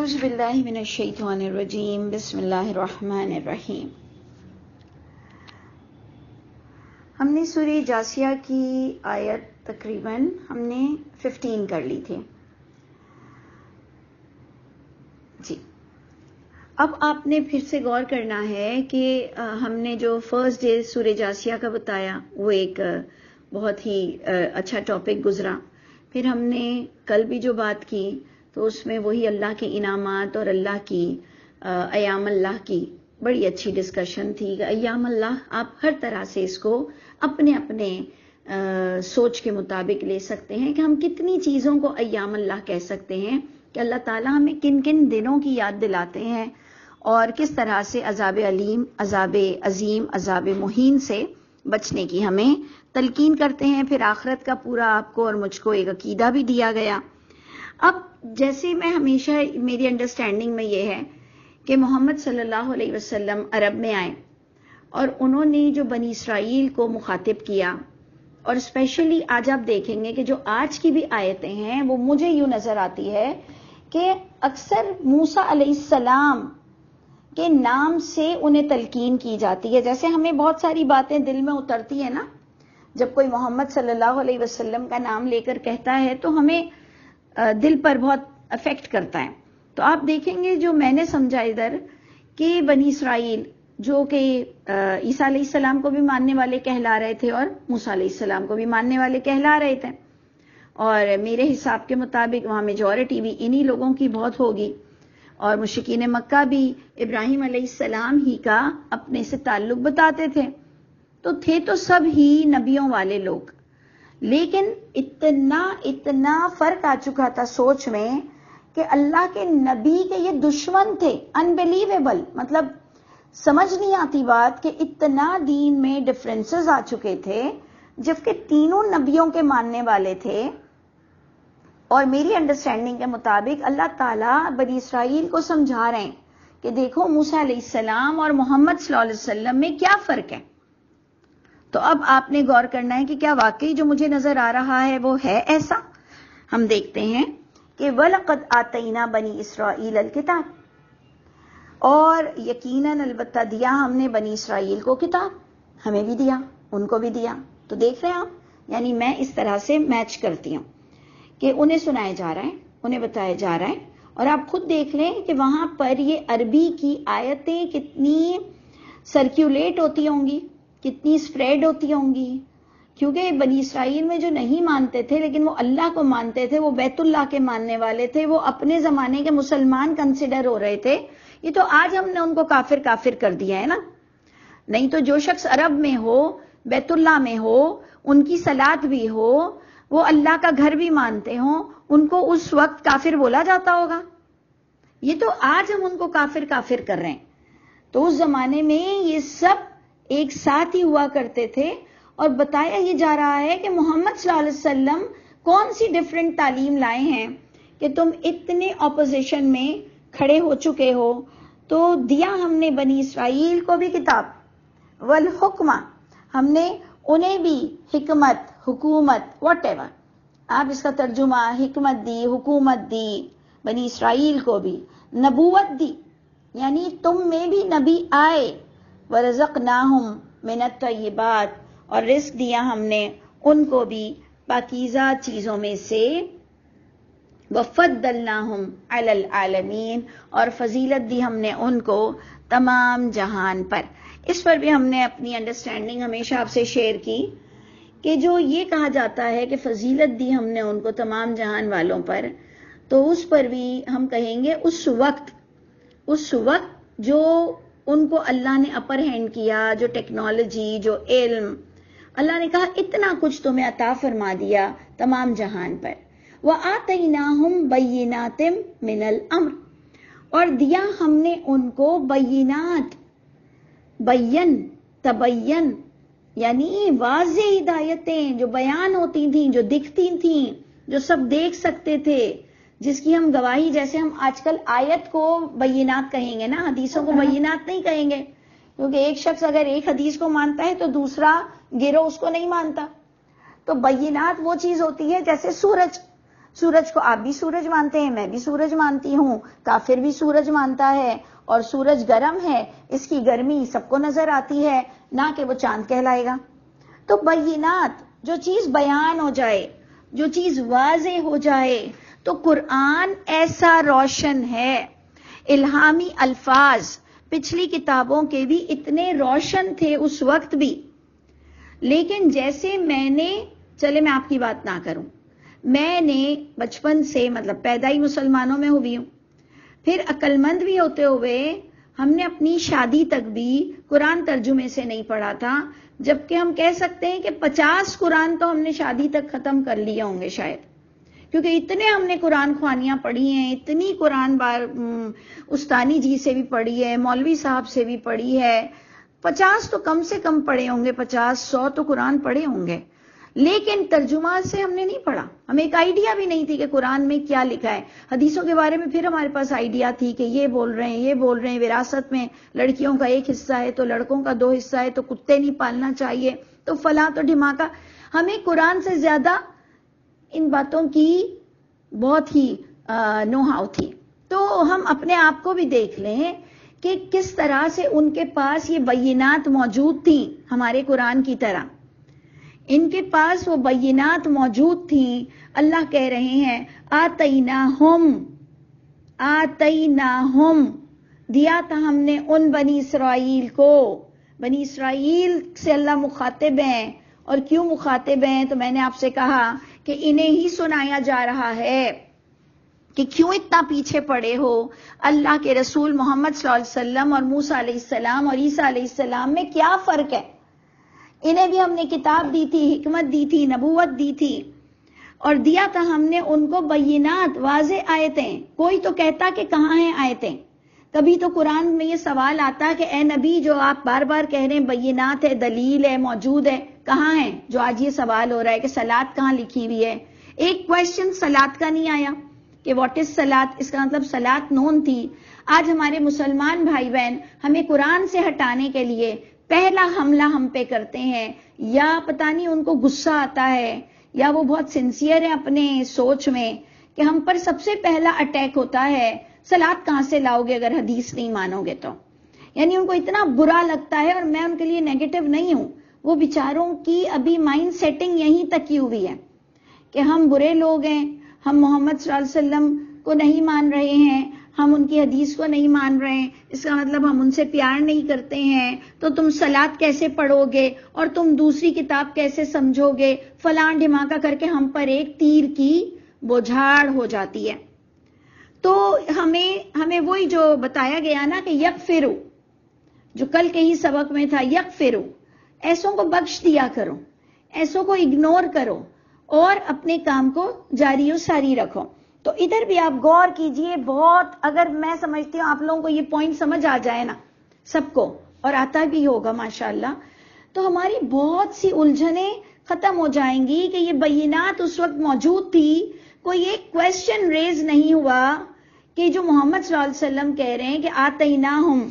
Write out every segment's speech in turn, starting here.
اعوذ باللہ من الشیطان الرجیم بسم اللہ الرحمن الرحیم۔ ہم نے سورہ جاسیہ کی آیت تقریباً ہم نے 15 کر لی تھی جی۔ اب آپ نے پھر سے غور کرنا ہے کہ ہم نے جو فرسٹ ڈے سورہ جاسیہ کا بتایا وہ ایک بہت ہی اچھا ٹاپک گزرا۔ پھر ہم نے کل بھی جو بات کی تو اس میں وہی اللہ کے انعامات اور اللہ کی ایام اللہ کی بڑی اچھی ڈسکشن تھی کہ ایام اللہ آپ ہر طرح سے اس کو اپنے اپنے سوچ کے مطابق لے سکتے ہیں کہ ہم کتنی چیزوں کو ایام اللہ کہہ سکتے ہیں، کہ اللہ تعالیٰ ہمیں کن کن دنوں کی یاد دلاتے ہیں اور کس طرح سے عذاب علیم، عذاب عظیم، عذاب مہین سے بچنے کی ہمیں تلقین کرتے ہیں۔ پھر آخرت کا پورا آپ کو اور مجھ کو ایک عقیدہ بھی دیا گیا۔ اب جیسے میں ہمیشہ میری انڈرسٹینڈنگ میں یہ ہے کہ محمد صلی اللہ علیہ وسلم عرب میں آئے اور انہوں نے جو بنی اسرائیل کو مخاطب کیا، اور اسپیشلی آج آپ دیکھیں گے کہ جو آج کی بھی آیتیں ہیں وہ مجھے یوں نظر آتی ہے کہ اکثر موسیٰ علیہ السلام کے نام سے انہیں تلقین کی جاتی ہے۔ جیسے ہمیں بہت ساری باتیں دل میں اترتی ہیں نا، جب کوئی محمد صلی اللہ علیہ وسلم کا نام لے کر کہتا ہے تو ہمیں دل پر بہت افیکٹ کرتا ہے۔ تو آپ دیکھیں گے جو میں نے سمجھا ادھر کہ بنی اسرائیل جو کہ عیسیٰ علیہ السلام کو بھی ماننے والے کہلا رہے تھے اور موسیٰ علیہ السلام کو بھی ماننے والے کہلا رہے تھے، اور میرے حساب کے مطابق وہاں میجورٹی بھی انہی لوگوں کی بہت ہوگی، اور مشرکین مکہ بھی ابراہیم علیہ السلام ہی کا اپنے سے تعلق بتاتے تھے، تو تھے تو سب ہی نبیوں والے لوگ، لیکن اتنا فرق آ چکا تھا سوچ میں کہ اللہ کے نبی کے یہ دشمن تھے، انبیلیویبل، مطلب سمجھ نہیں آتی بات کہ اتنا دین میں ڈفرینسز آ چکے تھے، جبکہ تینوں نبیوں کے ماننے والے تھے۔ اور میری انڈرسٹینڈنگ کے مطابق اللہ تعالیٰ بنی اسرائیل کو سمجھا رہے ہیں کہ دیکھو موسیٰ علیہ السلام اور محمد صلی اللہ علیہ وسلم میں کیا فرق ہے۔ تو اب آپ نے غور کرنا ہے کہ کیا واقعی جو مجھے نظر آ رہا ہے وہ ہے ایسا؟ ہم دیکھتے ہیں کہ وَلَقَدْ آتَيْنَا بَنِي إِسْرَائِيلَ الْكِتَابَ، اور یقیناً البتہ دیا ہم نے بنی اسرائیل کو کتاب، ہمیں بھی دیا ان کو بھی دیا۔ تو دیکھ رہے ہیں آپ، یعنی میں اس طرح سے میچ کرتی ہوں کہ انہیں سنایا جا رہا ہے، انہیں بتایا جا رہا ہے، اور آپ خود دیکھ لیں کہ وہاں پر یہ عربی کی آیتیں کتنی سرکیولیٹ ہوتی ہوں گی، کتنی اسپریڈ ہوتی ہوں گی، کیونکہ بنی اسرائیل میں جو نہیں مانتے تھے لیکن وہ اللہ کو مانتے تھے، وہ بیت اللہ کے ماننے والے تھے، وہ اپنے زمانے کے مسلمان کنسیڈر ہو رہے تھے۔ یہ تو آج ہم نے ان کو کافر کافر کر دیا ہے نا، نہیں تو جو شخص عرب میں ہو، بیت اللہ میں ہو، ان کی صلات بھی ہو، وہ اللہ کا گھر بھی مانتے ہوں، ان کو اس وقت کافر بولا جاتا ہوگا۔ یہ تو آج ہم ان کو کافر کافر کر رہے ہیں، تو اس زمانے میں یہ سب ایک ساتھ ہی ہوا کرتے تھے، اور بتایا یہ جا رہا ہے کہ محمد صلی اللہ علیہ وسلم کون سی ڈیفرنٹ تعلیم لائے ہیں کہ تم اتنے اپوزیشن میں کھڑے ہو چکے ہو۔ تو دیا ہم نے بنی اسرائیل کو بھی کتاب، والحکمہ، ہم نے انہیں بھی حکمت، حکومت، واٹ ایور آپ اس کا ترجمہ، حکمت دی، حکومت دی، بنی اسرائیل کو بھی نبوت دی، یعنی تم میں بھی نبی آئے، وَرَزَقْنَاهُمْ مِنَ الطَّيِّبَاتِ، اور رزق دیا ہم نے ان کو بھی پاکیزہ چیزوں میں سے، وَفَضَّلْنَاهُمْ عَلَى الْعَالَمِينَ، اور فضیلت دی ہم نے ان کو تمام جہان پر۔ اس پر بھی ہم نے اپنی انڈرسٹینڈنگ ہمیشہ آپ سے شیئر کی کہ جو یہ کہا جاتا ہے کہ فضیلت دی ہم نے ان کو تمام جہان والوں پر، تو اس پر بھی ہم کہیں گے اس وقت جو ان کو اللہ نے اپر ہینڈ کیا، جو ٹیکنالوجی، جو علم، اللہ نے کہا اتنا کچھ تمہیں عطا فرما دیا تمام جہان پر۔ وَآتَيْنَاهُمْ بَيِّنَاتٍ مِّنَ الْأَمْرِ، اور دیا ہم نے ان کو بینات، تبین، یعنی واضح ہدایتیں جو بیان ہوتی تھیں، جو دکھتی تھیں، جو سب دیکھ سکتے تھے، جس کی ہم گواہی، جیسے ہم آج کل آیت کو بینات کہیں گے نا، حدیثوں کو بینات نہیں کہیں گے، کیونکہ ایک شخص اگر ایک حدیث کو مانتا ہے تو دوسرا گروہ اس کو نہیں مانتا۔ تو بینات وہ چیز ہوتی ہے جیسے سورج کو آپ بھی سورج مانتے ہیں، میں بھی سورج مانتی ہوں، کافر بھی سورج مانتا ہے، اور سورج گرم ہے، اس کی گرمی سب کو نظر آتی ہے، نہ کہ وہ چاند کہلائے گا۔ تو بینات، جو چیز بیان ہو جائے، جو چیز واضح ہو جائے، تو قرآن ایسا روشن ہے۔ الہامی الفاظ پچھلی کتابوں کے بھی اتنے روشن تھے اس وقت بھی، لیکن جیسے میں آپ کی بات نہ کروں، میں نے بچپن سے مطلب پیدا ہی مسلمانوں میں ہوئی ہوں، پھر عقل مند بھی ہوتے ہوئے ہم نے اپنی شادی تک بھی قرآن ترجمے سے نہیں پڑھا تھا، جبکہ ہم کہہ سکتے ہیں کہ 50 قرآن تو ہم نے شادی تک ختم کر لیے ہوں گے شاید، کیونکہ اتنے ہم نے قرآن خوانیاں پڑھی ہیں، اتنی قرآن استانی جی سے بھی پڑھی ہے، مولوی صاحب سے بھی پڑھی ہے، 50 تو کم سے کم پڑھے ہوں گے، 50-100 تو قرآن پڑھے ہوں گے، لیکن ترجمہ سے ہم نے نہیں پڑھا، ہمیں ایک آئیڈیا بھی نہیں تھی کہ قرآن میں کیا لکھا ہے۔ حدیثوں کے بارے میں پھر ہمارے پاس آئیڈیا تھی کہ یہ بول رہے ہیں وراثت میں لڑکیوں کا ایک حصہ ہے تو لڑکوں کا 2 حصہ ہے، تو کتے نہیں پالنا چاہیے، تو فلاں تو ڈھماکہ۔ ہمیں قرآن سے زیادہ ان باتوں کی بہت ہی نو ہاؤ تھی۔ تو ہم اپنے آپ کو بھی دیکھ لیں کہ کس طرح سے ان کے پاس یہ بینات موجود تھیں، ہمارے قرآن کی طرح ان کے پاس وہ بینات موجود تھیں۔ اللہ کہہ رہے ہیں آتیناہم، دیا تھا ہم نے ان بنی اسرائیل کو۔ بنی اسرائیل سے اللہ مخاطب ہیں، اور کیوں مخاطب ہیں تو میں نے آپ سے کہا کہ انہیں ہی سنایا جا رہا ہے کہ کیوں اتنا پیچھے پڑے ہو، اللہ کے رسول محمد صلی اللہ علیہ وسلم اور موسیٰ علیہ السلام اور عیسیٰ علیہ السلام میں کیا فرق ہے۔ انہیں بھی ہم نے کتاب دی تھی، حکمت دی تھی، نبوت دی تھی، اور دیا تھا ہم نے ان کو بینات، واضح آیتیں۔ کوئی تو کہتا کہ کہاں ہیں آیتیں؟ کبھی تو قرآن میں یہ سوال آتا کہ اے نبی، جو آپ بار بار کہہ رہے ہیں بینات ہے، دلیل ہے، موجود ہے، کہاں ہے؟ جو آج یہ سوال ہو رہا ہے کہ صلاۃ کہاں لکھی ہوئی ہے، ایک کویسچن صلاۃ کا نہیں آیا کہ واٹ از صلاۃ، اس کا مطلب صلاۃ نون تھی۔ آج ہمارے مسلمان بھائی بہن ہمیں قرآن سے ہٹانے کے لیے پہلا حملہ ہم پہ کرتے ہیں، یا پتہ نہیں ان کو غصہ آتا ہے، یا وہ بہت سنسیئر ہیں اپنے سوچ میں کہ ہم پر سب سے پہلا اٹیک ہوتا ہے صلاۃ کہاں سے لاؤ گے اگر حدیث نہیں مانو گے تو۔ یعنی ان کو اتنا برا لگتا ہے، اور میں ان کے لیے نیگیٹو نہیں ہوں، وہ بیچاروں کی ابھی مائنڈ سیٹنگ یہیں تک کی ہوئی ہے کہ ہم برے لوگ ہیں، ہم محمد صلی اللہ علیہ وسلم کو نہیں مان رہے ہیں، ہم ان کی حدیث کو نہیں مان رہے ہیں، اس کا مطلب ہم ان سے پیار نہیں کرتے ہیں، تو تم صلاۃ کیسے پڑھو گے اور تم دوسری کتاب کیسے سمجھو گے، فلاں ڈھماکہ کر کے ہم پر ایک تیر کی بوجھاڑ ہو جاتی ہے۔ تو ہمیں وہی جو بتایا گیا نا کہ یغفروا، جو کل کے ہی سبق میں تھا، یغفروا، ایسوں کو بخش دیا کرو، ایسوں کو اگنور کرو اور اپنے کام کو جاری و ساری رکھو۔ تو ادھر بھی آپ غور کیجئے، بہت، اگر میں سمجھتی ہوں آپ لوگوں کو یہ پوائنٹ سمجھ آ جائے نا سب کو، اور آتا بھی ہوگا ماشاءاللہ، تو ہماری بہت سی الجھنیں ختم ہو جائیں گی کہ یہ بینات اس وقت موجود تھی، کوئی ایک کویسچن ریز نہیں ہوا کہ جو محمد صلی اللہ علیہ وسلم کہہ رہے ہیں کہ آتیناہم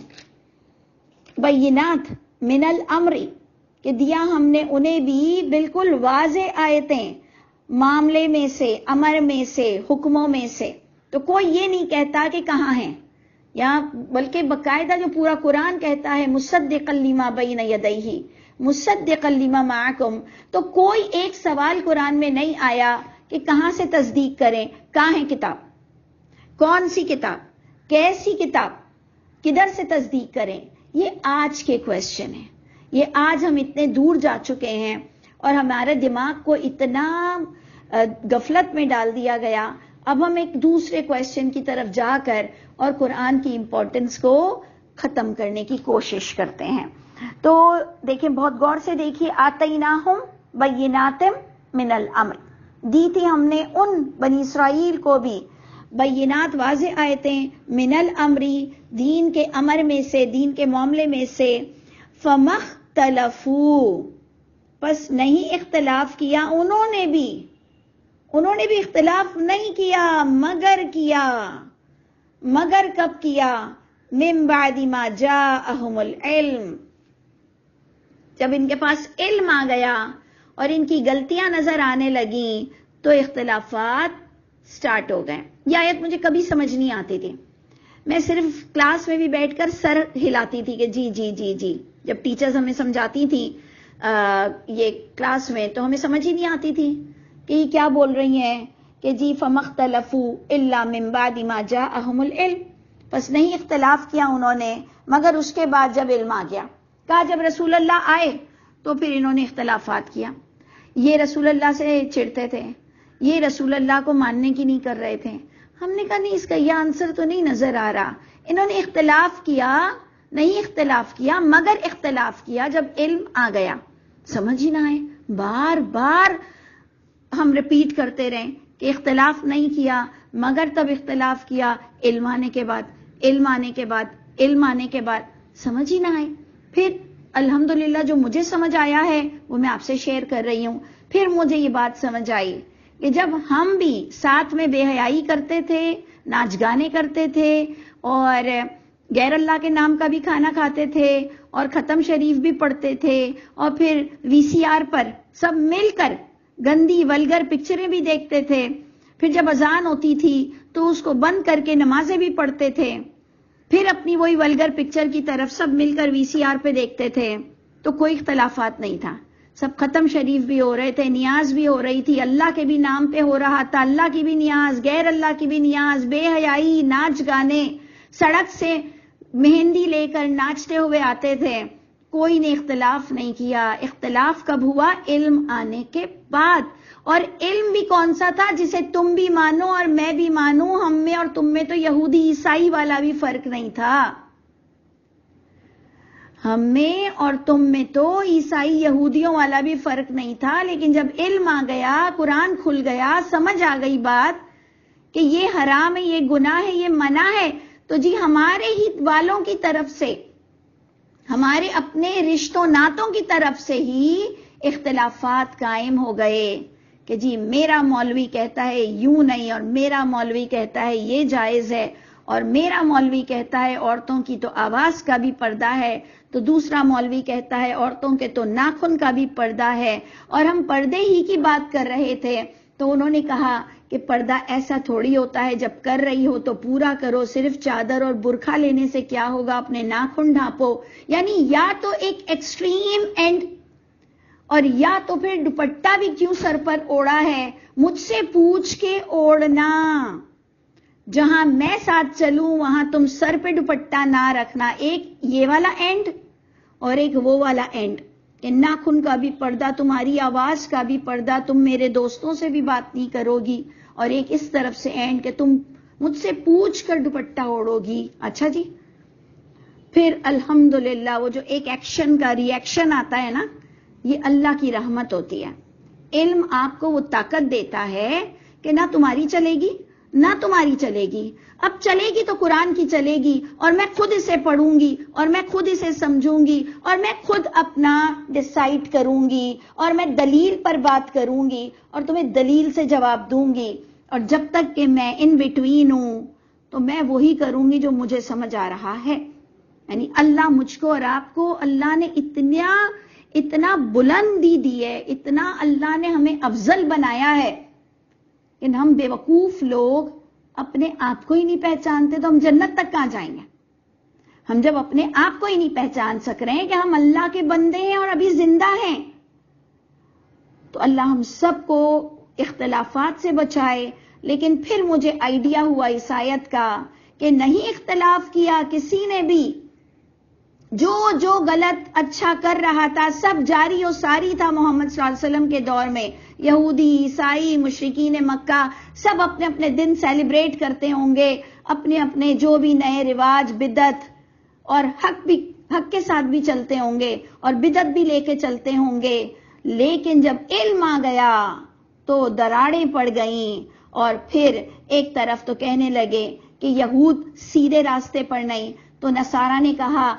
بینات من الامر، کہ دیا ہم نے انہیں بھی بالکل واضح آیتیں، معاملے میں سے، امر میں سے، حکموں میں سے۔ تو کوئی یہ نہیں کہتا کہ کہاں ہیں، یا بلکہ باقاعدہ جو پورا قرآن کہتا ہے مصدقا لما بین یدیہ مصدقا لما معکم، تو کوئی ایک سوال قرآن میں نہیں آیا کہ کہاں سے تصدیق کریں، کہاں ہے کتاب، کون سی کتاب، کیسی کتاب، کدھر سے تصدیق کریں۔ یہ آج کے کویسچن ہیں، یہ آج ہم اتنے دور جا چکے ہیں اور ہمارے دماغ کو اتنا غفلت میں ڈال دیا گیا، اب ہم ایک دوسرے کویسچن کی طرف جا کر اور قرآن کی امپورٹنس کو ختم کرنے کی کوشش کرتے ہیں۔ تو دیکھیں، بہت غور سے دیکھیے، آتیناہم بینات من الامر، دی تھی ہم نے ان بنی اسرائیل کو بھی بینات، واضح آیتیں، من الامری، دین کے امر میں سے، دین کے معاملے میں سے، فمختلفوا، پس نہیں اختلاف کیا انہوں نے بھی اختلاف نہیں کیا، مگر کب کیا؟ من بعد ما جاءہم العلم، جب ان کے پاس علم آ گیا اور ان کی غلطیاں نظر آنے لگیں تو اختلافات سٹارٹ ہو گئے. یہ آیت مجھے کبھی سمجھ نہیں آتی تھی. میں صرف کلاس میں بھی بیٹھ کر سر ہلاتی تھی کہ جی جی جی جی. جب ٹیچرز ہمیں سمجھاتی تھی یہ کلاس میں تو ہمیں سمجھ ہی نہیں آتی تھی کہ یہ کیا بول رہی ہیں کہ جی فَمَخْتَلَفُوا إِلَّا مِن بَعْدِ مَا جَاءَهُمُ الْعِلْمُ. بس نہیں اختلاف کیا انہوں نے مگر اس کے بعد جب علم آ گیا. کہا جب رسول اللہ آئے تو پھر انہوں نے اختلافات کیا. یہ رسول اللہ سے چڑھتے تھے, یہ رسول اللہ کو ماننے کی نہیں کر رہے تھے. ہم نے کہا نہیں, اس کا یہ آنسر تو نہیں نظر آ رہا. انہوں نے اختلاف کیا, نہیں اختلاف کیا مگر اختلاف کیا جب علم آ گیا. سمجھ ہی نہ آئے, بار بار ہم ریپیٹ کرتے رہیں کہ اختلاف نہیں کیا مگر تب اختلاف کیا علم آنے کے بعد, علم آنے کے بعد, علم آنے کے بعد. سمجھ ہی نہ آئے. پھر الحمدللہ جو مجھے سمجھ آیا ہے وہ میں آپ سے شیئر کر رہی ہوں. پھر مجھے یہ بات سمجھ آئی کہ جب ہم بھی ساتھ میں بے حیائی کرتے تھے, ناچ گانے کرتے تھے اور غیر اللہ کے نام کا بھی کھانا کھاتے تھے اور ختم شریف بھی پڑھتے تھے اور پھر وی سی آر پر سب مل کر گندی ولگر پکچریں بھی دیکھتے تھے, پھر جب اذان ہوتی تھی تو اس کو بند کر کے نمازیں بھی پڑھتے تھے, پھر اپنی وہی ولگر پکچر کی طرف سب مل کر وی سی آر پہ دیکھتے تھے, تو کوئی اختلافات نہیں تھا. سب ختم شریف بھی ہو رہے تھے, نیاز بھی ہو رہی تھی, اللہ کے بھی نام پہ ہو رہا تھا, اللہ کی بھی نیاز, غیر اللہ کی بھی نیاز, بے حیائی, ناچ گانے, سڑک سے مہندی لے کر ناچتے ہوئے آتے تھے. کوئی نے اختلاف نہیں کیا. اختلاف کب ہوا؟ علم آنے کے بعد. اور علم بھی کون سا تھا؟ جسے تم بھی مانو اور میں بھی مانوں. ہم میں اور تم میں تو یہودی عیسائی والا بھی فرق نہیں تھا. ہم میں اور تم میں تو عیسائی یہودیوں والا بھی فرق نہیں تھا. لیکن جب علم آ گیا, قرآن کھل گیا, سمجھ آ گئی بات کہ یہ حرام ہے, یہ گناہ ہے, یہ منع ہے, تو جی ہمارے ہی والوں کی طرف سے, ہمارے اپنے رشتوں ناتوں کی طرف سے ہی اختلافات قائم ہو گئے کہ جی میرا مولوی کہتا ہے یوں نہیں, اور میرا مولوی کہتا ہے یہ جائز ہے, اور میرا مولوی کہتا ہے عورتوں کی تو آواز کا بھی پردہ ہے, تو دوسرا مولوی کہتا ہے عورتوں کے تو ناخن کا بھی پردہ ہے. اور ہم پردے ہی کی بات کر رہے تھے تو انہوں نے کہا کہ پردہ ایسا تھوڑی ہوتا ہے, جب کر رہی ہو تو پورا کرو, صرف چادر اور برقع لینے سے کیا ہوگا, اپنے ناخن ڈھانپو. یعنی یا تو ایک ایکسٹریم اینڈ, اور یا تو پھر دوپٹہ بھی کیوں سر پر اوڑا ہے, مجھ سے پوچھ کے اوڑنا. جہاں میں ساتھ چلوں وہاں تم سر پہ دوپٹہ نہ رکھنا. ایک یہ والا اینڈ اور ایک وہ والا اینڈ کہ ناخن کا بھی پردہ, تمہاری آواز کا بھی پردہ, تم میرے دوستوں سے بھی بات نہیں کرو گی. اور ایک اس طرف سے اینڈ کہ تم مجھ سے پوچھ کر دوپٹہ اوڑو گی. اچھا جی, پھر الحمدللہ وہ جو ایک ایکشن کا ری ایکشن آتا ہے نا, یہ اللہ کی رحمت ہوتی ہے. علم آپ کو وہ طاقت دیتا ہے کہ نہ تمہاری چلے گی نہ تمہاری چلے گی. اب چلے گی تو قرآن کی چلے گی, اور میں خود اسے پڑھوں گی, اور میں خود اسے سمجھوں گی, اور میں خود اپنا ڈیسائیڈ کروں گی, اور میں دلیل پر بات کروں گی, اور تمہیں دلیل سے جواب دوں گی. اور جب تک کہ میں ان بٹوین ہوں تو میں وہی کروں گی جو مجھے سمجھ آ رہا ہے. یعنی اللہ مجھ کو اور آپ کو, اللہ نے اتنا بلندی دی ہے, اتنا اللہ نے ہمیں افضل بنایا ہے کہ ہم بے وقوف لوگ اپنے آپ کو ہی نہیں پہچانتے تو ہم جنت تک کہاں جائیں گے. ہم جب اپنے آپ کو ہی نہیں پہچان سک رہے ہیں کہ ہم اللہ کے بندے ہیں اور ابھی زندہ ہیں, تو اللہ ہم سب کو اختلافات سے بچائے. لیکن پھر مجھے آئیڈیا ہوا اس آیت کا کہ نہیں اختلاف کیا کسی نے بھی, جو غلط اچھا کر رہا تھا سب جاری و ساری تھا محمد صلی اللہ علیہ وسلم کے دور میں. یہودی, عیسائی, مشرکین مکہ سب اپنے اپنے دن سیلیبریٹ کرتے ہوں گے, اپنے اپنے جو بھی نئے رواج, بدعت اور حق کے ساتھ بھی چلتے ہوں گے, اور بدعت بھی لے کے چلتے ہوں گے. لیکن جب علم آ گیا تو دراڑیں پڑ گئیں, اور پھر ایک طرف تو کہنے لگے کہ یہود سیدھے راستے پر نہیں, تو نصارہ نے کہا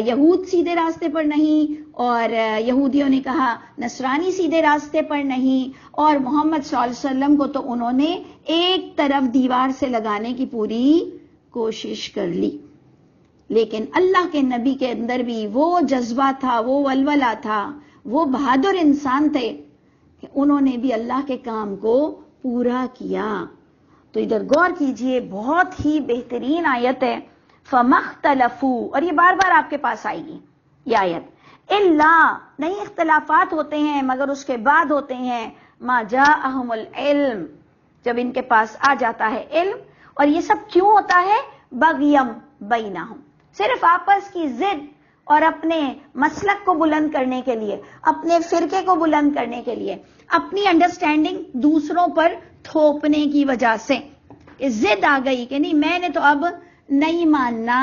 یہود سیدھے راستے پر نہیں, اور یہودیوں نے کہا نصرانی سیدھے راستے پر نہیں, اور محمد صلی اللہ علیہ وسلم کو تو انہوں نے ایک طرف دیوار سے لگانے کی پوری کوشش کر لی. لیکن اللہ کے نبی کے اندر بھی وہ جذبہ تھا, وہ ولولہ تھا, وہ بہادر انسان تھے کہ انہوں نے بھی اللہ کے کام کو پورا کیا. تو ادھر غور کیجئے، بہت ہی بہترین آیت ہے، فَمَخْتَلَفُوا، اور یہ بار بار آپ کے پاس آئے گی یہ آیت، اِلَّا، نہیں اختلافات ہوتے ہیں مگر اس کے بعد ہوتے ہیں، مَا جَاءَهُمُ الْعِلْمُ، جب ان کے پاس آ جاتا ہے علم۔ اور یہ سب کیوں ہوتا ہے؟ بغیم بینہم، صرف آپس کی ضد اور اپنے مسلک کو بلند کرنے کے لیے، اپنے فرقے کو بلند کرنے کے لیے، اپنی انڈرسٹینڈنگ دوسروں پر تھوپنے کی وجہ سے ضد آ گئی کہ نہیں میں نے تو اب نہیں ماننا۔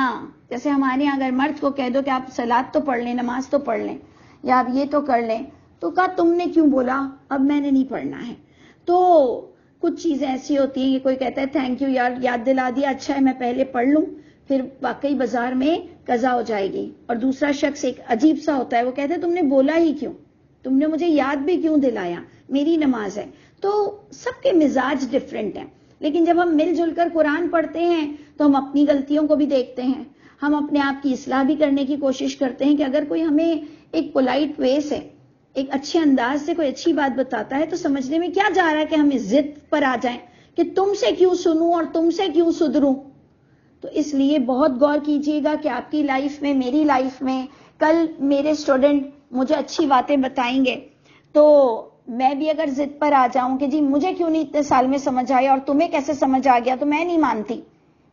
جیسے ہمارے یہاں اگر مرد کو کہہ دو کہ آپ صلاۃ تو پڑھ لیں، نماز تو پڑھ لیں، یا آپ یہ تو کر لیں، تو کہا تم نے کیوں بولا، اب میں نے نہیں پڑھنا ہے۔ تو کچھ چیزیں ایسی ہوتی ہیں کہ کوئی کہتا ہے تھینک یو یار، یاد دلا دیا، اچھا ہے میں پہلے پڑھ لوں، پھر واقعی بازار میں قضا ہو جائے گی۔ اور دوسرا شخص ایک عجیب سا ہوتا ہے، وہ کہتا ہے تم نے بولا ہی کیوں، تم نے مجھے یاد بھی کیوں دلایا، میری نماز ہے۔ تو سب کے مزاج ڈفرینٹ ہیں، لیکن جب ہم مل جل کر قرآن پڑھتے ہیں تو ہم اپنی غلطیوں کو بھی دیکھتے ہیں، ہم اپنے آپ کی اصلاح بھی کرنے کی کوشش کرتے ہیں کہ اگر کوئی ہمیں ایک پولائٹ وے سے، ایک اچھے انداز سے کوئی اچھی بات بتاتا ہے تو سمجھنے میں کیا جا رہا ہے کہ ہم ضد پر آ جائیں کہ تم سے کیوں سنوں اور تم سے کیوں سدھروں۔ تو اس لیے بہت غور کیجئے گا کہ آپ کی لائف میں، میری لائف میں، کل میرے اسٹوڈنٹ مجھے اچھی باتیں بتائیں گے تو میں بھی اگر ضد پر آ جاؤں کہ جی مجھے کیوں نہیں اتنے سال میں سمجھ آیا اور تمہیں کیسے سمجھ آ گیا تو میں نہیں مانتی،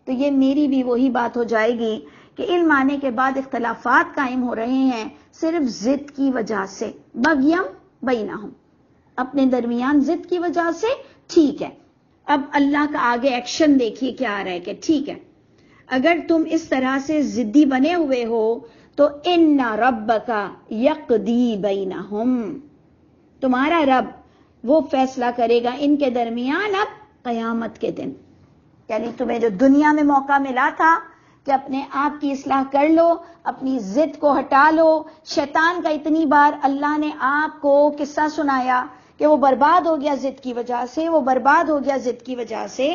تو یہ میری بھی وہی بات ہو جائے گی کہ علم آنے کے بعد اختلافات قائم ہو رہے ہیں صرف ضد کی وجہ سے، بغیم بینہم، اپنے درمیان ضد کی وجہ سے۔ ٹھیک ہے، اب اللہ کا آگے ایکشن دیکھیے کیا آ رہا ہے کہ ٹھیک ہے اگر تم اس طرح سے ضدی بنے ہوئے ہو تو ان ربک یقضی بینہم، تمہارا رب وہ فیصلہ کرے گا ان کے درمیان اب قیامت کے دن۔ یعنی تمہیں جو دنیا میں موقع ملا تھا کہ اپنے آپ کی اصلاح کر لو، اپنی ضد کو ہٹا لو، شیطان کا اتنی بار اللہ نے آپ کو قصہ سنایا کہ وہ برباد ہو گیا ضد کی وجہ سے، وہ برباد ہو گیا ضد کی وجہ سے۔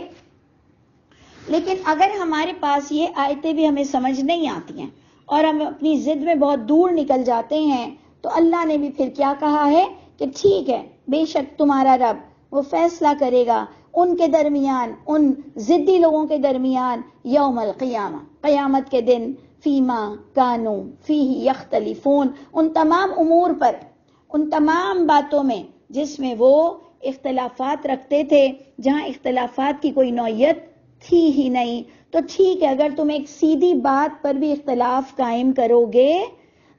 لیکن اگر ہمارے پاس یہ آیتیں بھی ہمیں سمجھ نہیں آتی ہیں اور ہم اپنی ضد میں بہت دور نکل جاتے ہیں تو اللہ نے بھی پھر کیا کہا ہے کہ ٹھیک ہے بے شک تمہارا رب وہ فیصلہ کرے گا ان کے درمیان، ان ضدی لوگوں کے درمیان، یوم القیامہ، قیامت کے دن، فیما کانو فیہ یختلفون، ان تمام امور پر، ان تمام باتوں میں جس میں وہ اختلافات رکھتے تھے، جہاں اختلافات کی کوئی نوعیت تھی ہی نہیں۔ تو ٹھیک ہے اگر تم ایک سیدھی بات پر بھی اختلاف قائم کرو گے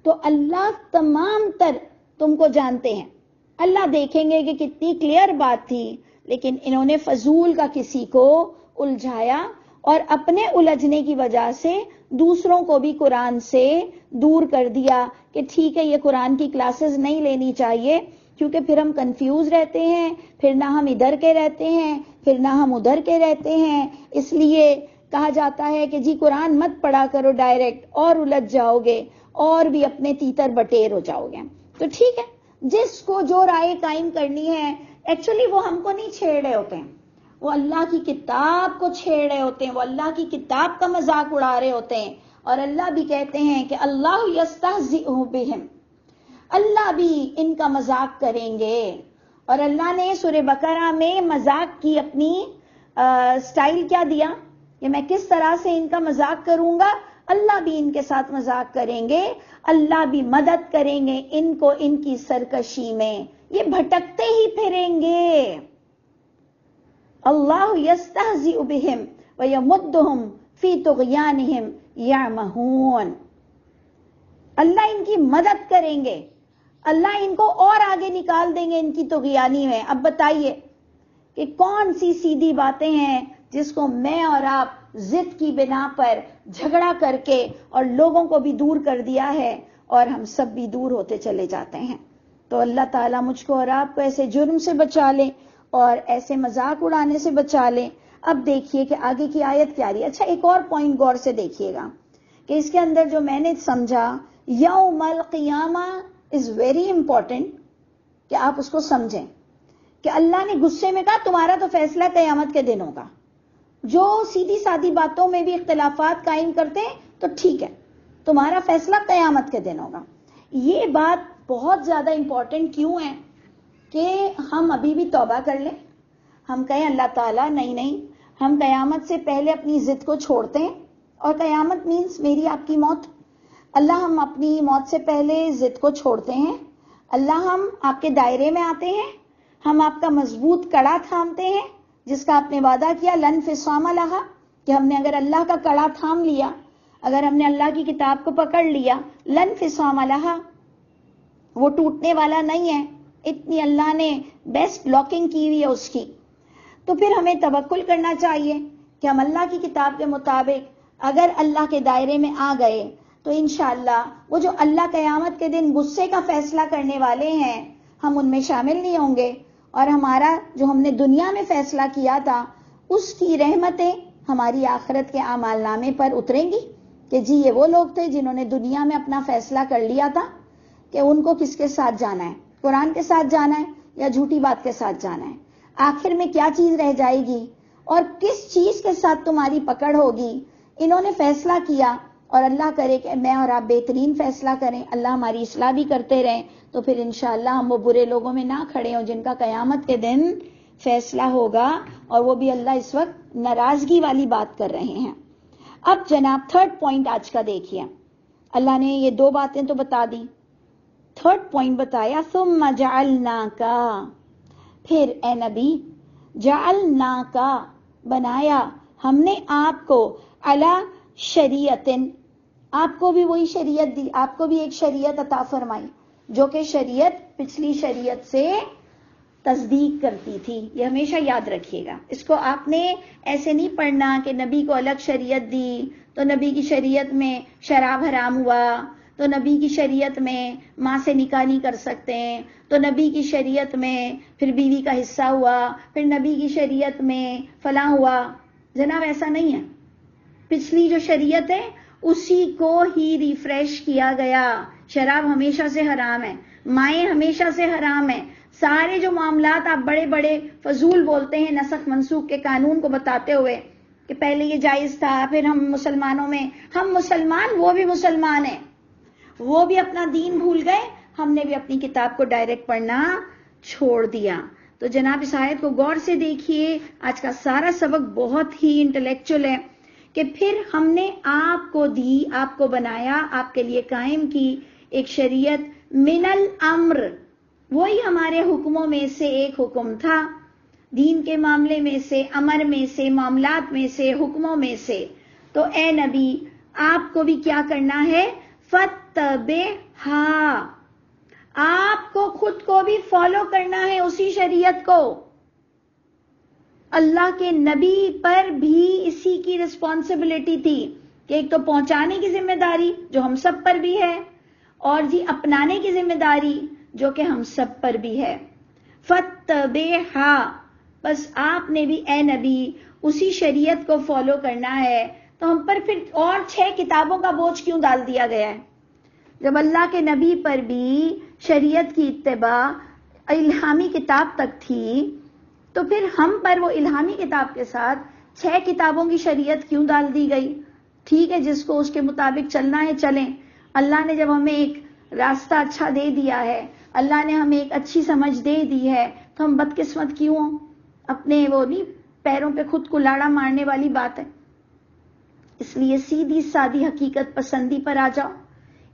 تو اللہ تمام تر تم کو جانتے ہیں، اللہ دیکھیں گے کہ کتنی کلیئر بات تھی، لیکن انہوں نے فضول کا کسی کو الجھایا اور اپنے الجھنے کی وجہ سے دوسروں کو بھی قرآن سے دور کر دیا کہ ٹھیک ہے یہ قرآن کی کلاسز نہیں لینی چاہیے کیونکہ پھر ہم کنفیوز رہتے ہیں، پھر نہ ہم ادھر کے رہتے ہیں، پھر نہ ہم ادھر کے رہتے ہیں، اس لیے کہا جاتا ہے کہ جی قرآن مت پڑھا کرو ڈائریکٹ، اور الجھ جاؤ گے اور بھی اپنے تیتر بٹیر ہو جاؤ گے۔ تو ٹھیک ہے جس کو جو رائے قائم کرنی ہے، ایکچولی وہ ہم کو نہیں چھیڑ رہے ہوتے ہیں، وہ اللہ کی کتاب کو چھیڑ رہے ہوتے ہیں، وہ اللہ کی کتاب کا مذاق اڑا رہے ہوتے ہیں، اور اللہ بھی کہتے ہیں کہ اللہ یستہزئ بہم، اللہ بھی ان کا مذاق کریں گے۔ اور اللہ نے سورہ بقرہ میں مذاق کی اپنی سٹائل کیا دیا کہ میں کس طرح سے ان کا مذاق کروں گا، اللہ بھی ان کے ساتھ مذاق کریں گے، اللہ بھی مدد کریں گے ان کو ان کی سرکشی میں، یہ بھٹکتے ہی پھریں گے۔ اللہ یستہزئ بہم ویمدہم فی طغیانہم یعمہون، اللہ ان کی مدد کریں گے، اللہ ان کو اور آگے نکال دیں گے ان کی طغیانی میں۔ اب بتائیے کہ کون سی سیدھی باتیں ہیں جس کو میں اور آپ ضد کی بنا پر جھگڑا کر کے اور لوگوں کو بھی دور کر دیا ہے اور ہم سب بھی دور ہوتے چلے جاتے ہیں۔ تو اللہ تعالیٰ مجھ کو اور آپ کو ایسے جرم سے بچا لے اور ایسے مذاق اڑانے سے بچا لے۔ اب دیکھیے کہ آگے کی آیت کیا رہی ہے۔ اچھا ایک اور پوائنٹ غور سے دیکھیے گا کہ اس کے اندر جو میں نے سمجھا، یوم القیامہ از ویری امپورٹنٹ کہ آپ اس کو سمجھیں کہ اللہ نے غصے میں کہا تمہارا تو فیصلہ قیامت کے دن ہوگا۔ جو سیدھی سادھی باتوں میں بھی اختلافات قائم کرتے ہیں تو ٹھیک ہے تمہارا فیصلہ قیامت کے دن ہوگا۔ یہ بات بہت زیادہ امپورٹنٹ کیوں ہے کہ ہم ابھی بھی توبہ کر لیں، ہم کہیں اللہ تعالیٰ نہیں ہم قیامت سے پہلے اپنی ضد کو چھوڑتے ہیں، اور قیامت مینس میری آپ کی موت۔ اللہ ہم اپنی موت سے پہلے ضد کو چھوڑتے ہیں، اللہ ہم آپ کے دائرے میں آتے ہیں، ہم آپ کا مضبوط کڑا تھامتے ہیں جس کا آپ نے وعدہ کیا لن فصام لہا، کہ ہم نے اگر اللہ کا کڑا تھام لیا، اگر ہم نے اللہ کی کتاب کو پکڑ لیا، لن فصام لہا، وہ ٹوٹنے والا نہیں ہے، اتنی اللہ نے بیسٹ لاکنگ کی ہوئی ہے اس کی۔ تو پھر ہمیں توکل کرنا چاہیے کہ ہم اللہ کی کتاب کے مطابق اگر اللہ کے دائرے میں آ گئے تو انشاءاللہ وہ جو اللہ قیامت کے دن غصے کا فیصلہ کرنے والے ہیں ہم ان میں شامل نہیں ہوں گے، اور ہمارا جو ہم نے دنیا میں فیصلہ کیا تھا اس کی رحمتیں ہماری آخرت کے اعمال نامے پر اتریں گی کہ جی یہ وہ لوگ تھے جنہوں نے دنیا میں اپنا فیصلہ کر لیا تھا کہ ان کو کس کے ساتھ جانا ہے، قرآن کے ساتھ جانا ہے یا جھوٹی بات کے ساتھ جانا ہے، آخر میں کیا چیز رہ جائے گی اور کس چیز کے ساتھ تمہاری پکڑ ہوگی۔ انہوں نے فیصلہ کیا، اور اللہ کرے کہ میں اور آپ بہترین فیصلہ کریں، اللہ ہماری اصلاح بھی کرتے رہیں، تو پھر انشاءاللہ ہم وہ برے لوگوں میں نہ کھڑے ہوں جن کا قیامت کے دن فیصلہ ہوگا، اور وہ بھی اللہ اس وقت ناراضگی والی بات کر رہے ہیں۔ اب جناب تھرڈ پوائنٹ آج کا دیکھیے، اللہ نے یہ دو باتیں تو بتا دی، تھرڈ پوائنٹ بتایا ثم جعلناک، پھر اے نبی جعلناک بنایا ہم نے آپ کو علی شریعتن، آپ کو بھی وہی شریعت دی، آپ کو بھی ایک شریعت عطا فرمائی جو کہ شریعت پچھلی شریعت سے تصدیق کرتی تھی۔ یہ ہمیشہ یاد رکھیے گا، اس کو آپ نے ایسے نہیں پڑھنا کہ نبی کو الگ شریعت دی تو نبی کی شریعت میں شراب حرام ہوا، تو نبی کی شریعت میں ماں سے نکاح نہیں کر سکتے، تو نبی کی شریعت میں پھر بیوی کا حصہ ہوا، پھر نبی کی شریعت میں فلاں ہوا۔ جناب ایسا نہیں ہے، پچھلی جو شریعت ہے اسی کو ہی ریفریش کیا گیا۔ شراب ہمیشہ سے حرام ہے، مائیں ہمیشہ سے حرام ہے، سارے جو معاملات آپ بڑے بڑے فضول بولتے ہیں نسخ منسوخ کے قانون کو بتاتے ہوئے کہ پہلے یہ جائز تھا، پھر ہم مسلمانوں میں، ہم مسلمان وہ بھی مسلمان ہیں، وہ بھی اپنا دین بھول گئے، ہم نے بھی اپنی کتاب کو ڈائریکٹ پڑھنا چھوڑ دیا۔ تو جناب اس آیت کو غور سے دیکھیے، آج کا سارا سبق بہت ہی انٹلیکچوئل ہے کہ پھر ہم نے آپ کو دی، آپ کو بنایا، آپ کے لیے قائم کی ایک شریعت من الامر، وہی ہمارے حکموں میں سے ایک حکم تھا، دین کے معاملے میں سے، امر میں سے، معاملات میں سے، حکموں میں سے۔ تو اے نبی آپ کو بھی کیا کرنا ہے؟ فاتبعھا، آپ کو خود کو بھی فالو کرنا ہے اسی شریعت کو۔ اللہ کے نبی پر بھی اسی کی رسپانسبلٹی تھی کہ ایک تو پہنچانے کی ذمہ داری جو ہم سب پر بھی ہے، اور جی اپنانے کی ذمہ داری جو کہ ہم سب پر بھی ہے۔ فاتبعھا، بس آپ نے بھی اے نبی اسی شریعت کو فالو کرنا ہے۔ تو ہم پر پھر اور 6 کتابوں کا بوجھ کیوں ڈال دیا گیا ہے؟ جب اللہ کے نبی پر بھی شریعت کی اتباع الہامی کتاب تک تھی تو پھر ہم پر وہ الہامی کتاب کے ساتھ 6 کتابوں کی شریعت کیوں ڈال دی گئی؟ ٹھیک ہے، جس کو اس کے مطابق چلنا ہے چلیں، اللہ نے جب ہمیں ایک راستہ اچھا دے دیا ہے، اللہ نے ہمیں ایک اچھی سمجھ دے دی ہے، تو ہم بدقسمت کیوں ہوں؟ اپنے وہ نہیں پیروں پہ خود کو لاڑا مارنے والی بات ہے۔ اس لیے سیدھی سادی حقیقت پسندی پر آ جاؤ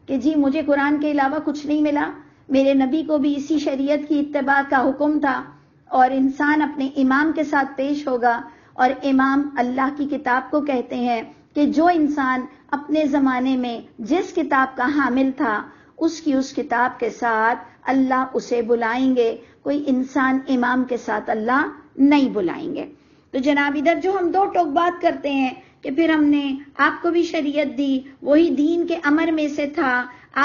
کہ جی مجھے قرآن کے علاوہ کچھ نہیں ملا، میرے نبی کو بھی اسی شریعت کی اتباع کا حکم تھا، اور انسان اپنے امام کے ساتھ پیش ہوگا، اور امام اللہ کی کتاب کو کہتے ہیں کہ جو انسان اپنے زمانے میں جس کتاب کا حامل تھا اس کتاب کے ساتھ اللہ اسے بلائیں گے، کوئی انسان امام کے ساتھ اللہ نہیں بلائیں گے۔ تو جناب ادھر جو ہم 2 ٹوک بات کرتے ہیں کہ پھر ہم نے آپ کو بھی شریعت دی، وہی دین کے امر میں سے تھا،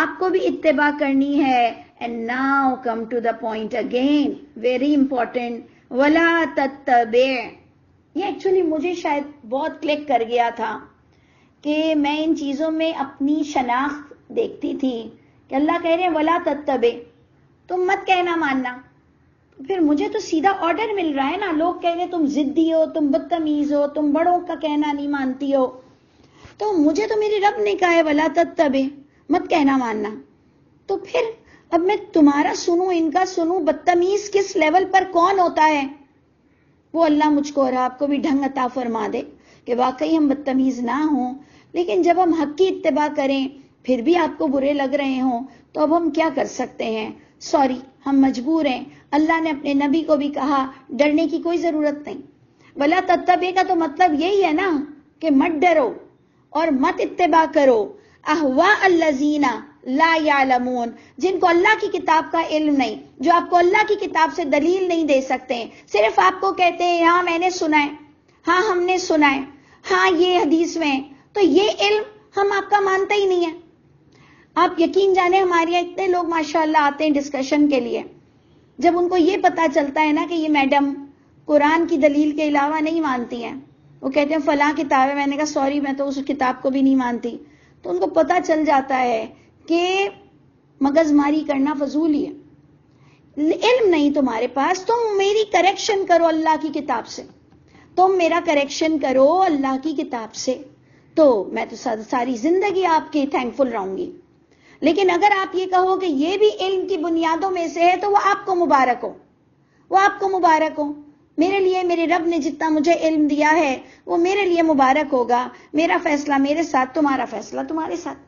آپ کو بھی اتباع کرنی ہے۔ And now come to the point again, very important, وَلَا تَتَّبِعْ، یہ ایکچولی مجھے شاید بہت کلک کر گیا تھا کہ میں ان چیزوں میں اپنی شناخت دیکھتی تھی کہ اللہ کہہ رہے ہیں وَلَا تَتَّبِعْ، تم مت کہنا ماننا، پھر مجھے تو سیدھا آرڈر مل رہا ہے نا، لوگ کہہ رہے تم ضدی ہو، تم بدتمیز ہو، تم بڑوں کا کہنا نہیں مانتی ہو، تو مجھے تو میرے رب نے کہا ہے وَلَا تَتَّبِعْ، مت کہنا ماننا، تو پھر اب میں تمہارا سنوں، ان کا سنوں، بدتمیز کس لیول پر کون ہوتا ہے؟ وہ اللہ مجھ کو اور آپ کو بھی ڈھنگ عطا فرما دے کہ واقعی ہم بدتمیز نہ ہوں، لیکن جب ہم حق کی اتباع کریں پھر بھی آپ کو برے لگ رہے ہوں تو اب ہم کیا کر سکتے ہیں؟ سوری، ہم مجبور ہیں۔ اللہ نے اپنے نبی کو بھی کہا ڈرنے کی کوئی ضرورت نہیں۔ ولا تتبع کا تو مطلب یہی ہے نا کہ مت ڈرو اور مت اتباع کرو اہواء الذین لا یعلمون، جن کو اللہ کی کتاب کا علم نہیں، جو آپ کو اللہ کی کتاب سے دلیل نہیں دے سکتے، صرف آپ کو کہتے ہیں ہاں میں نے سنا ہے، ہاں ہم نے سنا ہے، ہاں یہ حدیث میں ہے، تو یہ علم ہم آپ کا مانتے ہی نہیں ہے۔ آپ یقین جانے ہمارے یہاں اتنے لوگ ماشاءاللہ آتے ہیں ڈسکشن کے لیے، جب ان کو یہ پتا چلتا ہے نا کہ یہ میڈم قرآن کی دلیل کے علاوہ نہیں مانتی ہیں، وہ کہتے ہیں فلاں کتاب ہے، میں نے کہا سوری میں تو اس کتاب کو بھی نہیں مانتی، تو ان کو پتا چل جاتا ہے کہ مغز ماری کرنا فضول ہی ہے۔ علم نہیں تمہارے پاس، تم میری کریکشن کرو اللہ کی کتاب سے، تم میرا کریکشن کرو اللہ کی کتاب سے، تو میں تو ساری زندگی آپ کی تھینکفل رہوں گی۔ لیکن اگر آپ یہ کہو کہ یہ بھی علم کی بنیادوں میں سے ہے تو وہ آپ کو مبارک ہو، وہ آپ کو مبارک ہو۔ میرے لیے میرے رب نے جتنا مجھے علم دیا ہے وہ میرے لیے مبارک ہوگا، میرا فیصلہ میرے ساتھ، تمہارا فیصلہ تمہارے ساتھ۔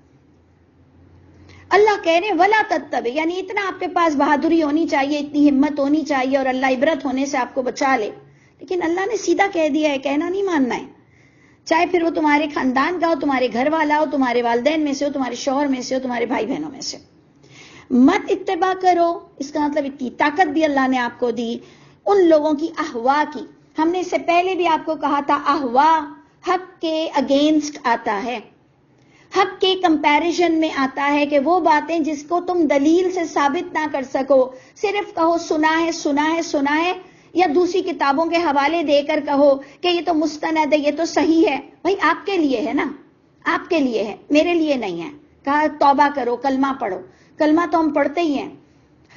اللہ کہہ رہے ہیں ولا تتبع، یعنی اتنا آپ کے پاس بہادری ہونی چاہیے، اتنی ہمت ہونی چاہیے اور اللہ عبرت ہونے سے آپ کو بچا لے، لیکن اللہ نے سیدھا کہہ دیا ہے، کہنا نہیں ماننا ہے، چاہے پھر وہ تمہارے خاندان کا ہو، تمہارے گھر والا ہو، تمہارے والدین میں سے ہو، تمہارے شوہر میں سے ہو، تمہارے بھائی بہنوں میں سے۔ مت اتباع کرو، اس کا مطلب اتنی طاقت بھی اللہ نے آپ کو دی ان لوگوں کی احوا کی۔ ہم نے اس سے پہلے بھی آپ کو کہا تھا احوا حق کے اگینسٹ آتا ہے، حق کے کمپیریزن میں آتا ہے، کہ وہ باتیں جس کو تم دلیل سے ثابت نہ کر سکو، صرف کہو سنا ہے سنا ہے سنا ہے، یا دوسری کتابوں کے حوالے دے کر کہو کہ یہ تو مستند ہے، یہ تو صحیح ہے۔ بھائی آپ کے لیے ہے نا، آپ کے لیے ہے، میرے لیے نہیں ہے۔ کہا توبہ کرو، کلمہ پڑھو، کلمہ تو ہم پڑھتے ہی ہیں،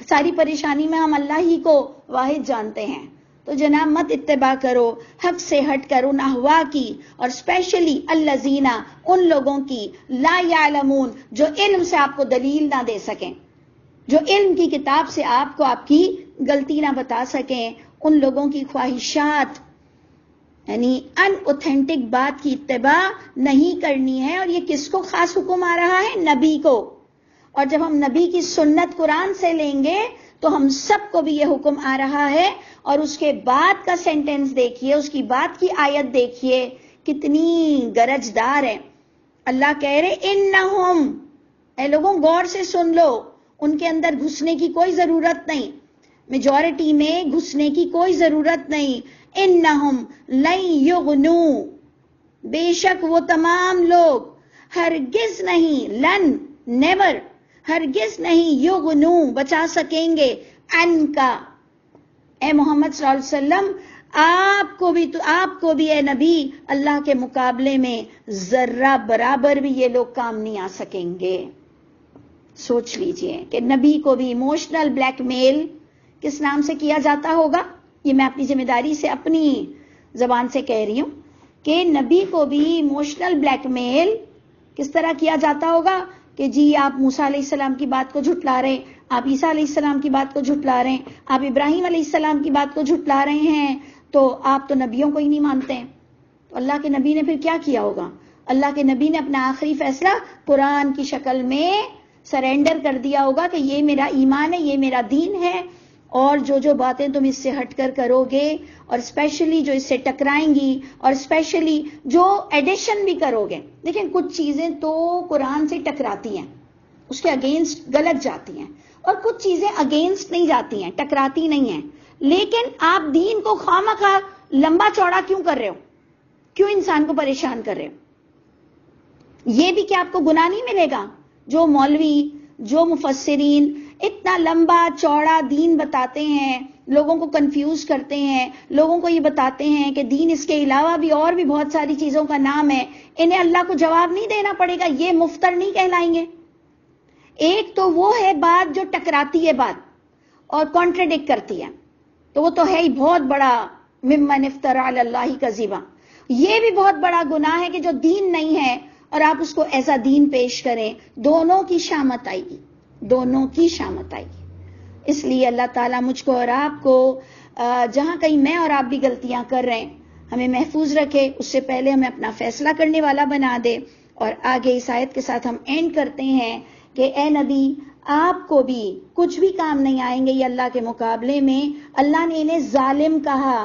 ساری پریشانی میں ہم اللہ ہی کو واحد جانتے ہیں۔ تو جناب مت اتباع کرو حق سے ہٹ کر ان احوا کی، اور اسپیشلی الذین، ان لوگوں کی، لا یعلمون، جو علم سے آپ کو دلیل نہ دے سکیں، جو علم کی کتاب سے آپ کو آپ کی غلطی نہ بتا سکیں، ان لوگوں کی خواہشات، یعنی ان اوتھینٹک بات کی اتباع نہیں کرنی ہے۔ اور یہ کس کو خاص حکم آ رہا ہے؟ نبی کو۔ اور جب ہم نبی کی سنت قرآن سے لیں گے تو ہم سب کو بھی یہ حکم آ رہا ہے۔ اور اس کے بعد کا سینٹنس دیکھیے، اس کی بعد کی آیت دیکھیے کتنی گرجدار ہے۔ اللہ کہہ رہے انہم، اے لوگوں غور سے سن لو، ان کے اندر گھسنے کی کوئی ضرورت نہیں، میجورٹی میں گھسنے کی کوئی ضرورت نہیں۔ انہم لن یغنو، بے شک وہ تمام لوگ، ہرگز نہیں، لن نیور، ہرگز نہیں، یغنو بچا سکیں گے، ان کا، اے محمد صلی اللہ علیہ وسلم، آپ کو بھی اے نبی، اللہ کے مقابلے میں ذرہ برابر بھی یہ لوگ کام نہیں آ سکیں گے۔ سوچ لیجئے کہ نبی کو بھی ایموشنل بلیک میل کس نام سے کیا جاتا ہوگا۔ یہ میں اپنی ذمہ داری سے اپنی زبان سے کہہ رہی ہوں کہ نبی کو بھی ایموشنل بلیک میل کس طرح کیا جاتا ہوگا کہ جی آپ موسیٰ علیہ السلام کی بات کو جھٹلا رہے ہیں، آپ عیسیٰ علیہ السلام کی بات کو جھٹلا رہے ہیں، آپ ابراہیم علیہ السلام کی بات کو جھٹلا رہے ہیں، تو آپ تو نبیوں کو ہی نہیں مانتے ہیں۔ تو اللہ کے نبی نے پھر کیا کیا ہوگا؟ اللہ کے نبی نے اپنا آخری فیصلہ قرآن کی شکل میں سرینڈر کر دیا ہوگا کہ یہ میرا ایمان ہے، یہ میرا دین ہے، اور جو باتیں تم اس سے ہٹ کر کرو گے، اور اسپیشلی جو اس سے ٹکرائیں گی، اور اسپیشلی جو ایڈیشن بھی کرو گے۔ دیکھیں کچھ چیزیں تو قرآن سے ٹکراتی ہیں، اس کے اگینسٹ غلط جاتی ہیں، اور کچھ چیزیں اگینسٹ نہیں جاتی ہیں، ٹکراتی نہیں ہیں۔ لیکن آپ دین کو خواہ لمبا چوڑا کیوں کر رہے ہو؟ کیوں انسان کو پریشان کر رہے ہو؟ یہ بھی کہ آپ کو گناہ نہیں ملے گا؟ جو مولوی، جو مفسرین اتنا لمبا چوڑا دین بتاتے ہیں، لوگوں کو کنفیوز کرتے ہیں، لوگوں کو یہ بتاتے ہیں کہ دین اس کے علاوہ بھی اور بھی بہت ساری چیزوں کا نام ہے، انہیں اللہ کو جواب نہیں دینا پڑے گا، یہ مفتر نہیں کہلائیں گے؟ ایک تو وہ ہے بات جو ٹکراتی ہے بات اور کانٹرڈکٹ کرتی ہے، تو وہ تو ہے ہی بہت بڑا ممن افترى علی اللہ کذبا۔ یہ بھی بہت بڑا گناہ ہے کہ جو دین نہیں ہے اور آپ اس کو ایسا دین پیش کریں، دونوں کی شامت آئے گی، دونوں کی شامت آئے گی۔ اس لیے اللہ تعالیٰ مجھ کو اور آپ کو جہاں کہیں میں اور آپ بھی غلطیاں کر رہے ہیں ہمیں محفوظ رکھے، اس سے پہلے ہمیں اپنا فیصلہ کرنے والا بنا دے. اور آگے اس آیت کے ساتھ ہم اینڈ کرتے ہیں کہ اے نبی آپ کو بھی کچھ بھی کام نہیں آئیں گے یہ اللہ کے مقابلے میں. اللہ نے انہیں ظالم کہا،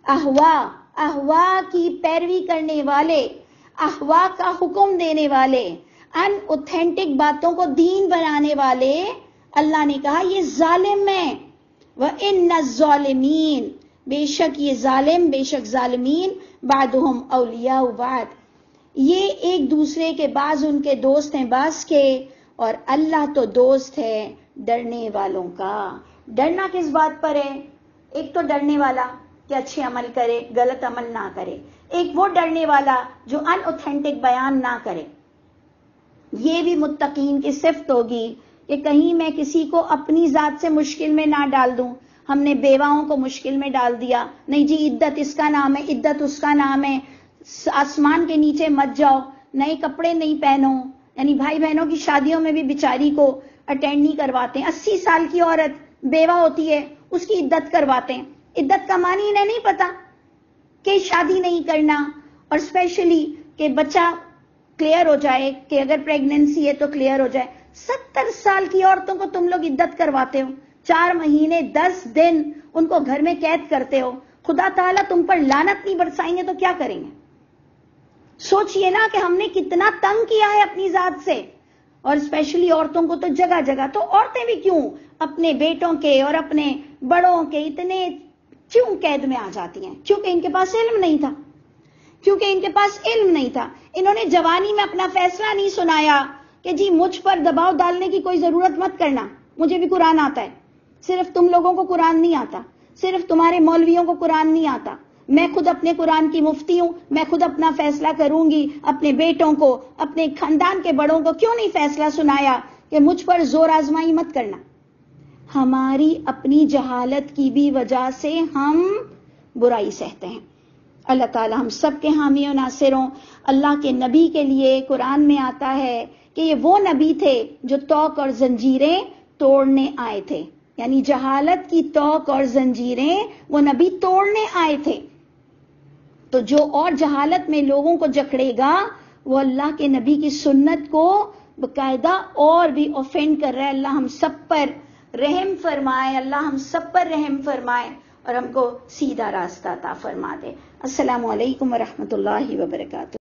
احوا کی پیروی کرنے والے، احوا کا حکم دینے والے، ان اوتھینٹک باتوں کو دین بنانے والے. اللہ نے کہا یہ ظالم ہیں. وَإِنَّ الظَّالِمِينَ، بے شک یہ ظالم، بے شک ظالمین، بعضهم اولیاء بعض، یہ ایک دوسرے کے بعض ان کے دوست ہیں بعض کے، اور اللہ تو دوست ہے ڈرنے والوں کا. ڈرنا کس بات پر ہے؟ ایک تو ڈرنے والا کہ اچھے عمل کرے، غلط عمل نہ کرے. ایک وہ ڈرنے والا جو ان اوتھینٹک بیان نہ کرے. یہ بھی متقین کی صفت ہوگی کہ کہیں میں کسی کو اپنی ذات سے مشکل میں نہ ڈال دوں. ہم نے بیواؤں کو مشکل میں ڈال دیا، نہیں جی عدت اس کا نام ہے، عدت اس کا نام ہے، آسمان کے نیچے مت جاؤ، نئے کپڑے نہیں پہنو. یعنی بھائی بہنوں کی شادیوں میں بھی بیچاری کو اٹینڈ نہیں کرواتے ہیں. 80 سال کی عورت بیوہ ہوتی ہے، اس کی عدت کرواتے ہیں. عدت کا معنی انہیں نہیں پتا کہ شادی نہیں کرنا، اور اسپیشلی کہ بچہ کلیئر ہو جائے، کہ اگر پریگننسی ہے تو کلیئر ہو جائے. 70 سال کی عورتوں کو تم لوگ عدت کرواتے ہو، 4 مہینے 10 دن ان کو گھر میں قید کرتے ہو. خدا تعالیٰ تم پر لعنت نہیں برسائیں گے تو کیا کریں گے؟ سوچئے نا کہ ہم نے کتنا تنگ کیا ہے اپنی ذات سے. اور اسپیشلی عورتوں کو تو جگہ جگہ، تو عورتیں بھی کیوں اپنے بیٹوں کے اور اپنے بڑوں کے اتنے کیوں قید میں آ جاتی ہیں؟ کیونکہ ان کے پاس علم نہیں تھا، کیونکہ ان کے پاس علم نہیں تھا. انہوں نے جوانی میں اپنا فیصلہ نہیں سنایا کہ جی مجھ پر دباؤ ڈالنے کی کوئی ضرورت مت کرنا، مجھے بھی قرآن آتا ہے. صرف تم لوگوں کو قرآن نہیں آتا، صرف تمہارے مولویوں کو قرآن نہیں آتا. میں خود اپنے قرآن کی مفتی ہوں، میں خود اپنا فیصلہ کروں گی. اپنے بیٹوں کو، اپنے خاندان کے بڑوں کو کیوں نہیں فیصلہ سنایا کہ مجھ پر زور آزمائی مت کرنا؟ ہماری اپنی جہالت کی بھی وجہ سے ہم برائی سہتے ہیں. اللہ تعالی ہم سب کے حامی و ناصر ہوں. اللہ کے نبی کے لیے قرآن میں آتا ہے کہ یہ وہ نبی تھے جو توق اور زنجیریں توڑنے آئے تھے. یعنی جہالت کی توق اور زنجیریں وہ نبی توڑنے آئے تھے. تو جو اور جہالت میں لوگوں کو جکڑے گا وہ اللہ کے نبی کی سنت کو باقاعدہ اور بھی اوفینڈ کر رہا ہے. اللہ ہم سب پر رحم فرمائے، اللہ ہم سب پر رحم فرمائے اور ہم کو سیدھا راستہ عطا فرما دے. السلام علیکم ورحمۃ اللہ وبرکاتہ.